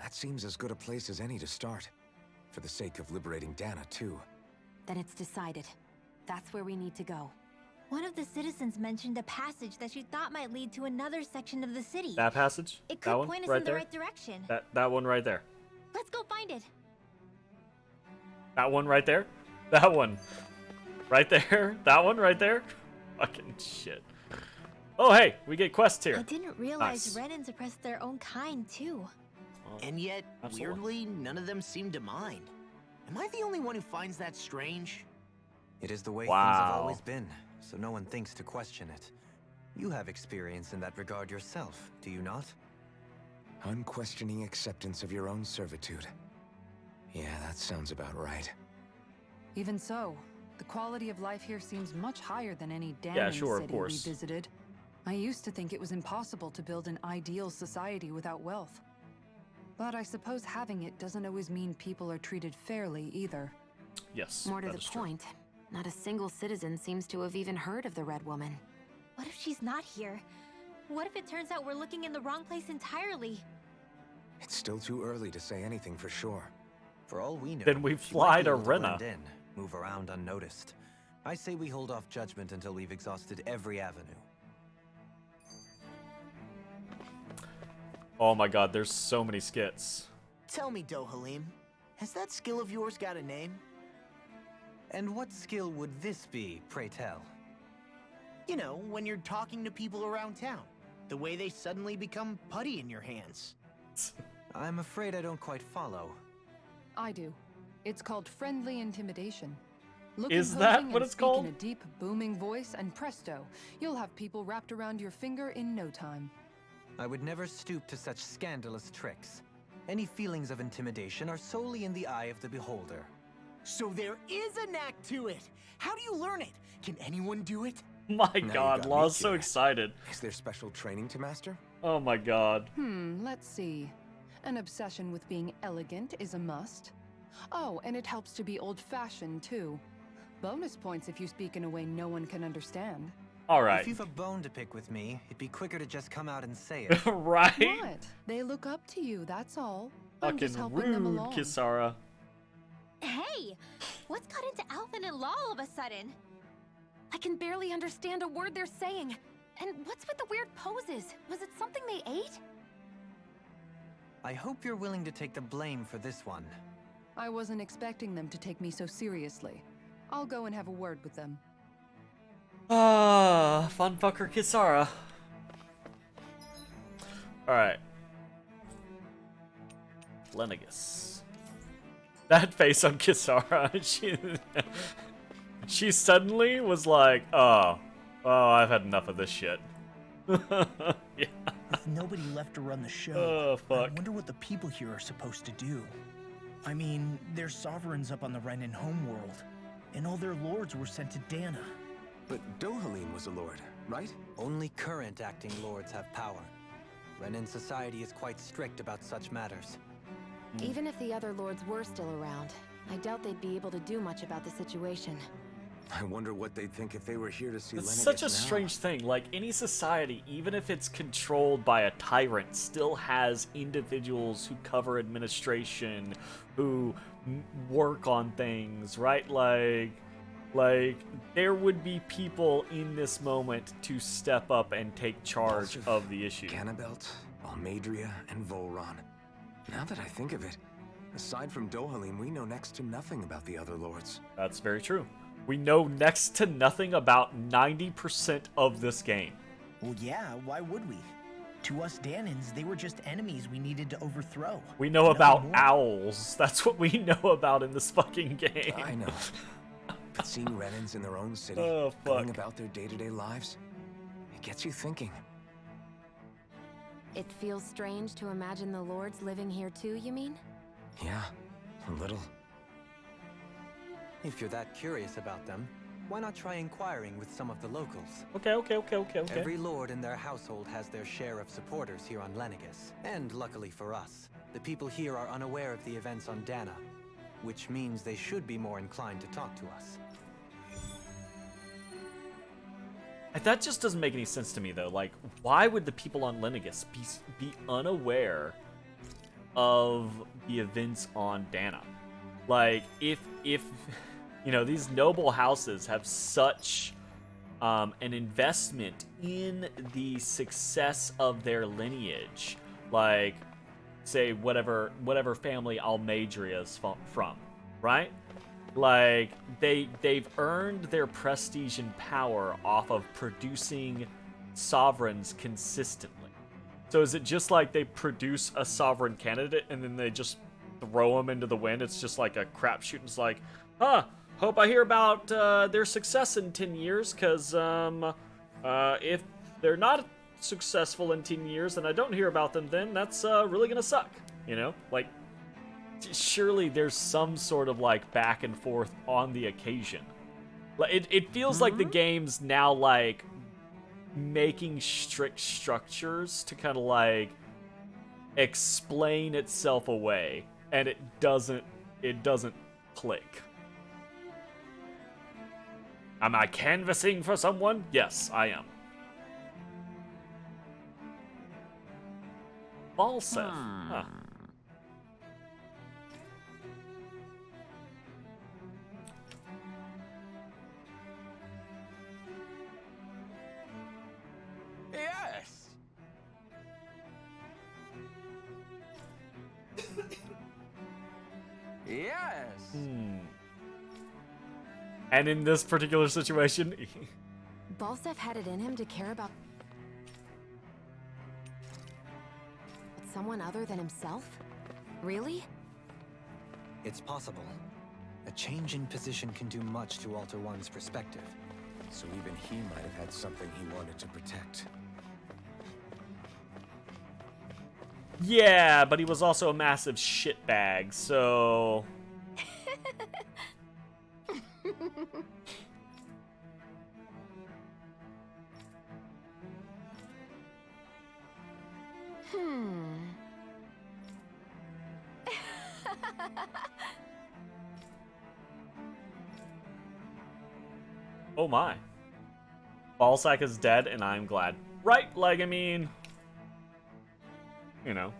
D: that seems as good a place as any to start. For the sake of liberating Dana, too.
G: Then it's decided. That's where we need to go.
E: One of the citizens mentioned a passage that she thought might lead to another section of the city.
A: That passage?
E: It
A: That
E: could
A: one?
E: point us
A: Right
E: in
A: there?
E: the right direction.
A: That one right there.
E: Let's go find it.
A: That one right there? That one. Right there? That one right there? Fucking shit. Oh, hey, we get quests here.
E: I didn't realize
A: Nice.
E: Renans oppressed their own kind, too.
C: And yet,
A: Absolutely.
C: weirdly, none of them seem to mind. Am I the only one who finds that strange?
F: It is the way things have
A: Wow.
F: always been, so no one thinks to question it. You have experience in that regard yourself, do you not?
D: Unquestioning acceptance of your own servitude. Yeah, that sounds about right.
B: Even so, the quality of life here seems much higher than any Danon
A: Yeah, sure, of
B: city we
A: course.
B: visited. I used to think it was impossible to build an ideal society without wealth. But I suppose having it doesn't always mean people are treated fairly either.
A: Yes.
G: More to
A: that
G: the
A: is true.
G: point, not a single citizen seems to have even heard of the Red Woman.
E: What if she's not here? What if it turns out we're looking in the wrong place entirely?
D: It's still too early to say anything for sure.
F: For all we know,
A: Then we
F: she
A: fly
F: might be
A: to
F: able
A: Rena.
F: blend in, move around unnoticed. I say we hold off judgment until we've exhausted every avenue.
A: Oh my god, there's so many skits.
C: Tell me, Dohalim, has that skill of yours got a name?
F: And what skill would this be, pray tell?
C: You know, when you're talking to people around town. The way they suddenly become putty in your hands.
F: I'm afraid I don't quite follow.
B: I do. It's called friendly intimidation. Look
A: Is that
B: imposing
A: what
B: and
A: it's called?
B: speak in a deep, booming voice, and presto, you'll have people wrapped around your finger in no time.
F: I would never stoop to such scandalous tricks. Any feelings of intimidation are solely in the eye of the beholder.
C: So there is a knack to it. How do you learn it? Can anyone do it?
A: My
D: Now you
A: god,
D: got me
A: Law's so
D: curious.
A: excited.
D: Is there special training to master?
A: Oh my god.
B: Let's see. An obsession with being elegant is a must. Oh, and it helps to be old-fashioned, too. Bonus points if you speak in a way no one can understand.
A: Alright.
F: If you've a bone to pick with me, it'd be quicker to just come out and say it.
A: Right?
B: What? They look up to you, that's all. I'm just
A: Fucking
B: helping them
A: rude,
B: along.
A: Kisara.
E: Hey! What's got into Alvin and Law all of a sudden?
G: I can barely understand a word they're saying. And what's with the weird poses? Was it something they ate?
F: I hope you're willing to take the blame for this one.
B: I wasn't expecting them to take me so seriously. I'll go and have a word with them.
A: Ah, fun fucker Kisara. Alright. Lenegus. That face on Kisara. She suddenly was like, oh, I've had enough of this shit. Yeah.
C: With nobody left to run the show,
A: Oh, fuck.
C: I wonder what the people here are supposed to do. I mean, they're sovereigns up on the Renan homeworld, and all their lords were sent to Dana.
D: But Dohalim was a lord, right?
F: Only current acting lords have power. Renan society is quite strict about such matters.
G: Even if the other lords were still around, I doubt they'd be able to do much about the situation.
D: I wonder what they'd think if they were here to see
A: It's
D: Lenegus
A: such a
D: now.
A: strange thing. Like, any society, even if it's controlled by a tyrant, still has individuals who cover administration, who work on things, right? Like, there would be people in this moment to step up and take charge of the issue.
D: Cannabelt, Almadria, and Volron. Now that I think of it, aside from Dohalim, we know next to nothing about the other lords.
A: That's very true. We know next to nothing about 90% of this game.
C: Well, yeah, why would we? To us Danans, they were just enemies we needed to overthrow.
A: We know
C: Nothing
A: about
C: more.
A: owls. That's what we know about in this fucking game.
D: I know. But seeing Renans in their own city,
A: Oh,
D: going
A: fuck.
D: about their day-to-day lives, it gets you thinking.
G: It feels strange to imagine the lords living here too, you mean?
D: Yeah, a little.
F: If you're that curious about them, why not try inquiring with some of the locals?
A: Okay.
F: Every lord in their household has their share of supporters here on Lenegus. And luckily for us, the people here are unaware of the events on Dana, which means they should be more inclined to talk to us.
A: That just doesn't make any sense to me, though. Like, why would the people on Lenegus be unaware of the events on Dana? Like, if you know, these noble houses have such an investment in the success of their lineage, like, say, whatever family Almadria is from, right? Like, they've earned their prestige and power off of producing sovereigns consistently. So is it just like they produce a sovereign candidate and then they just throw them into the wind? It's just like a crapshoot. It's like, hope I hear about their success in 10 years, because if they're not successful in 10 years and I don't hear about them then, that's really gonna suck, you know? Like, surely there's some sort of like back and forth on the occasion. It feels like the game's now like making strict structures to kind of like explain itself away, and it doesn't click. Am I canvassing for someone? Yes, I am. Balseth. Huh.
D: Yes! Yes!
A: And in this particular situation...
G: Balseth had it in him to care about someone other than himself? Really?
F: It's possible. A change in position can do much to alter one's perspective.
D: So even he might have had something he wanted to protect.
A: Yeah, but he was also a massive shitbag, so... Oh my. Ballsack is dead and I'm glad. Right? Like, I mean... You know.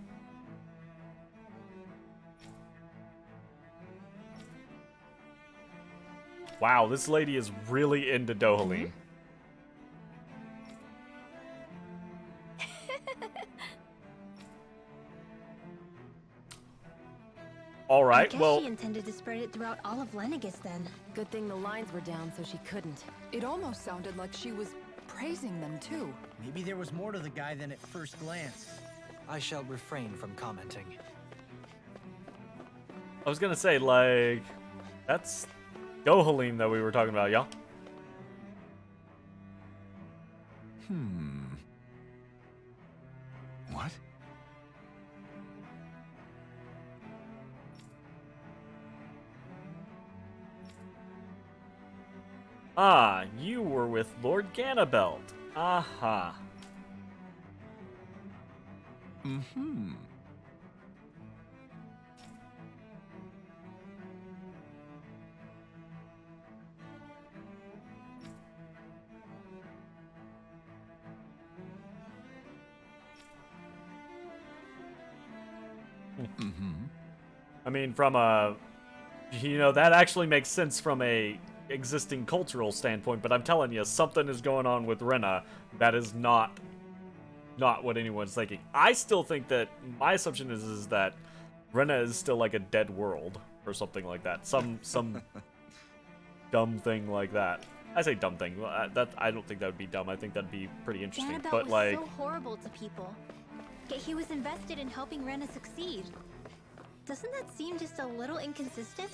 A: Wow, this lady is really into Dohalim. All right,
E: I guess
A: well...
E: she intended to spread it throughout all of Lenegis then.
G: Good thing the lines were down so she couldn't.
B: It almost sounded like she was praising them too.
C: Maybe there was more to the guy than at first glance.
F: I shall refrain from commenting.
A: I was gonna say, like... That's Dohalim that we were talking about, y'all.
D: What?
A: Ah, you were with Lord Ganabelt. Aha. I mean, from a... You know, that actually makes sense from a existing cultural standpoint, but I'm telling you, something is going on with Rena that is not what anyone's thinking. I still think that... My assumption is that Rena is still like a dead world or something like that. Some dumb thing like that. I say dumb thing. I don't think that would be dumb. I think that'd be pretty interesting.
E: Ganabelt
A: But
E: was
A: like...
E: so horrible to people. Yet he was invested in helping Rena succeed. Doesn't that seem just a little inconsistent?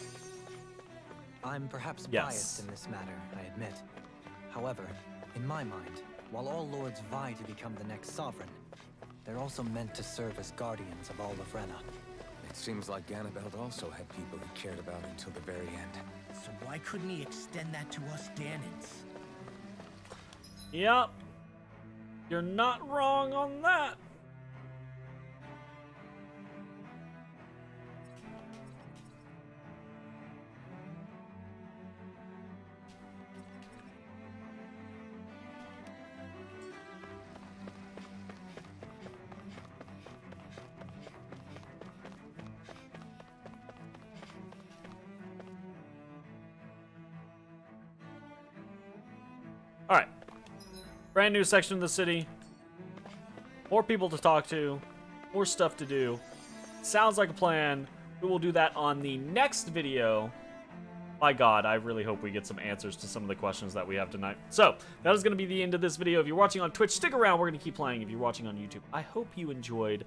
F: I'm perhaps
A: Yes.
F: biased in this matter, I admit. However, in my mind, while all lords vie to become the next sovereign, they're also meant to serve as guardians of all of Rena.
D: It seems like Ganabelt also had people he cared about until the very end.
C: So why couldn't he extend that to us Danans?
A: Yep. You're not wrong on that. Alright. Brand new section of the city. More people to talk to. More stuff to do. Sounds like a plan. We will do that on the next video. My God, I really hope we get some answers to some of the questions that we have tonight. So, that is going to be the end of this video. If you're watching on Twitch, stick around. We're going to keep playing. If you're watching on YouTube, I hope you enjoyed.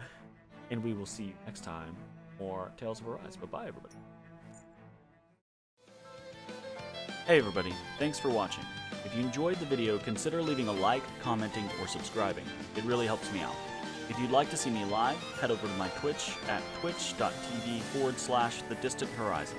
A: And we will see you next time. More Tales of Arise. Bye-bye, everybody. Hey, everybody. Thanks for watching. If you enjoyed the video, consider leaving a like, commenting, or subscribing. It really helps me out. If you'd like to see me live, head over to my Twitch at twitch.tv/thedistanthorizon.